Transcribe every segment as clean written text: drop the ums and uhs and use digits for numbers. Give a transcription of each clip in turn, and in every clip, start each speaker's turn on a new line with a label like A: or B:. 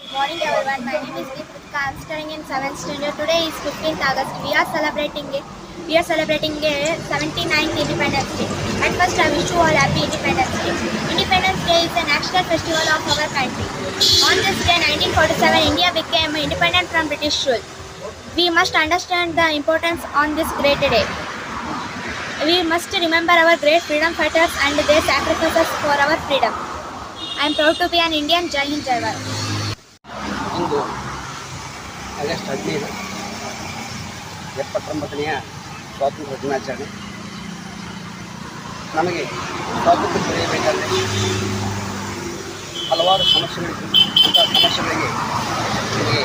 A: Good morning everyone. My name is Deepika. I am studying in 7th standard. Today is 15th August. We are celebrating a 79th Independence Day. At first, I wish you all happy Independence Day. Independence Day is a national festival of our country. On this day, 1947, India became independent from British rule. We must understand the importance on this great day. We must remember our great freedom fighters and their sacrifices for our freedom. I am proud to be an Indian. Jai Hind, Jai Bharat.
B: Into August 15 79ನೆಯ ಸ್ವಾತಂತ್ರ್ಯ ದಿನಾಚರಣೆ. ನಮಗೆ ಸ್ವಾತಂತ್ರ್ಯ ದೊರೆಯಬೇಕಾದರೆ ಹಲವಾರು ಸಮಸ್ಯೆಗಳಿದ್ದು ಅಂಥ ಸಮಸ್ಯೆಗಳಿಗೆ ನಮಗೆ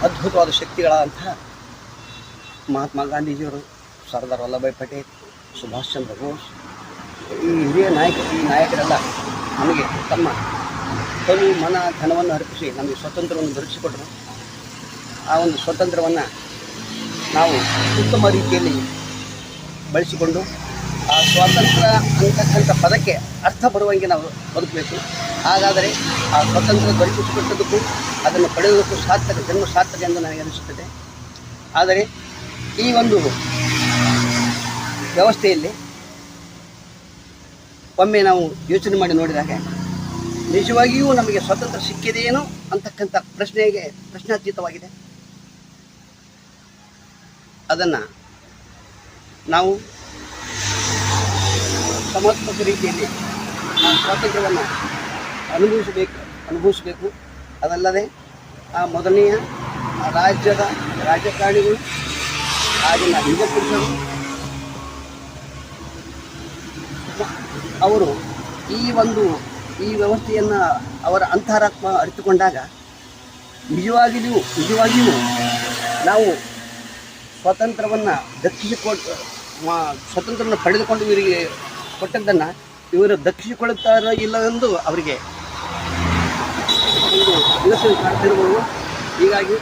B: ಅದ್ಭುತವಾದ ಶಕ್ತಿಗಳಾದಂತಹ ಮಹಾತ್ಮ ಗಾಂಧೀಜಿಯವರು, ಸರ್ದಾರ್ ವಲ್ಲಭಭಾಯಿ ಪಟೇಲ್, ಸುಭಾಷ್ ಚಂದ್ರ ಬೋಸ್, ಈ ಹಿರಿಯ ನಾಯಕರೆಲ್ಲ ನಮಗೆ ತಮ್ಮ ತನು ಮನ ಧನವನ್ನು ಅರ್ಪಿಸಿ ನಮಗೆ ಸ್ವಾತಂತ್ರ್ಯವನ್ನು ದೊರಕಿಸಿಕೊಟ್ಟರು. ಆ ಒಂದು ಸ್ವಾತಂತ್ರ್ಯವನ್ನು ನಾವು ಉತ್ತಮ ರೀತಿಯಲ್ಲಿ ಬಳಸಿಕೊಂಡು ಆ ಸ್ವಾತಂತ್ರ್ಯ ಅಂತಕ್ಕಂಥ ಪದಕ್ಕೆ ಅರ್ಥ ಬರುವಂಗೆ ನಾವು ಬದುಕಬೇಕು. ಹಾಗಾದರೆ ಆ ಸ್ವಾತಂತ್ರ್ಯ ದೊರಕಿಸಿಕೊಟ್ಟದಕ್ಕೂ ಅದನ್ನು ಪಡೆಯುವುದಕ್ಕೂ ಜನ್ಮ ಸಾರ್ಥಕ ಎಂದು ನನಗೆ ಅನಿಸುತ್ತದೆ. ಆದರೆ ಈ ಒಂದು ವ್ಯವಸ್ಥೆಯಲ್ಲಿ ಒಮ್ಮೆ ನಾವು ಯೋಚನೆ ಮಾಡಿ ನೋಡಿದಾಗ ನಿಜವಾಗಿಯೂ ನಮಗೆ ಸ್ವಾತಂತ್ರ್ಯ ಸಿಕ್ಕಿದೆಯೇನೋ ಅಂತಕ್ಕಂಥ ಪ್ರಶ್ನಾತೀತವಾಗಿದೆ. ಅದನ್ನು ನಾವು ಸಮರ್ಪಕ ರೀತಿಯಲ್ಲಿ ಆ ಸ್ವಾತಂತ್ರ್ಯವನ್ನು ಅನುಭವಿಸಬೇಕು. ಅದಲ್ಲದೆ ಆ ಮೊದಲನೆಯ ರಾಜ್ಯದ ರಾಜಕಾರಣಿಗಳು, ಆಗಿನ ಯುವ ಪುರುಷರು, ಅವರು ಈ ವ್ಯವಸ್ಥೆಯನ್ನು ಅವರ ಅಂತರಾತ್ಮ ಅರಿತುಕೊಂಡಾಗ ನಿಜವಾಗಿಯೂ ನಾವು ಸ್ವಾತಂತ್ರ್ಯವನ್ನು ಸ್ವಾತಂತ್ರ್ಯವನ್ನು ಪಡೆದುಕೊಂಡು ಇವರಿಗೆ ಕೊಟ್ಟದ್ದನ್ನು ಇವರು ದಕ್ಕಿಸಿಕೊಳ್ಳುತ್ತಾರೋ ಇಲ್ಲವೆಂದು ಅವರಿಗೆ ಒಂದು ಯೋಚನೆ ಕಾಡ್ತಿರ್ಬೋದು. ಹೀಗಾಗಿ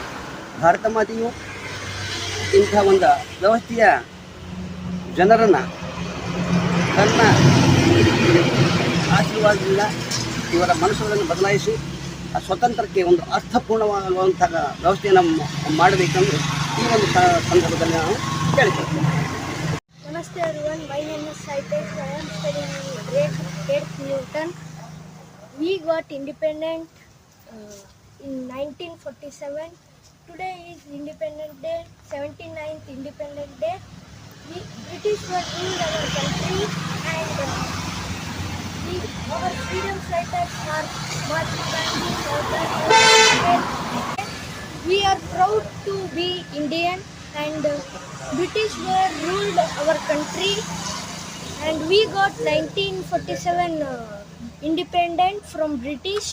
B: ಭಾರತ ಮಾತೆಯು ಇಂಥ ಒಂದು ವ್ಯವಸ್ಥೆಯ ಜನರನ್ನು ತನ್ನ ಆಶೀರ್ವಾದದಿಂದ ಇವರ ಮನಸ್ಸುಗಳನ್ನು ಬದಲಾಯಿಸಿ ಆ ಸ್ವತಂತ್ರಕ್ಕೆ ಒಂದು ಅರ್ಥಪೂರ್ಣವಾಗುವಂತಹ ವ್ಯವಸ್ಥೆಯನ್ನು ಮಾಡಬೇಕೆಂದು ಈ ಒಂದು ಸಂದರ್ಭದಲ್ಲಿ ನಾವು ಕೇಳಿಕೊಳ್ತೇವೆ.
A: Namaste everyone. My name is Saitesh. I am studying in grade 8th Newton. We got independent in 1947. Today is Independence Day, 79th Independence Day. British were ruled our country and our freedom fighters are Mahatma Gandhi, Sarkar, Patel. We are proud to be Indian and British were ruled our country and we got 1947 independent from British.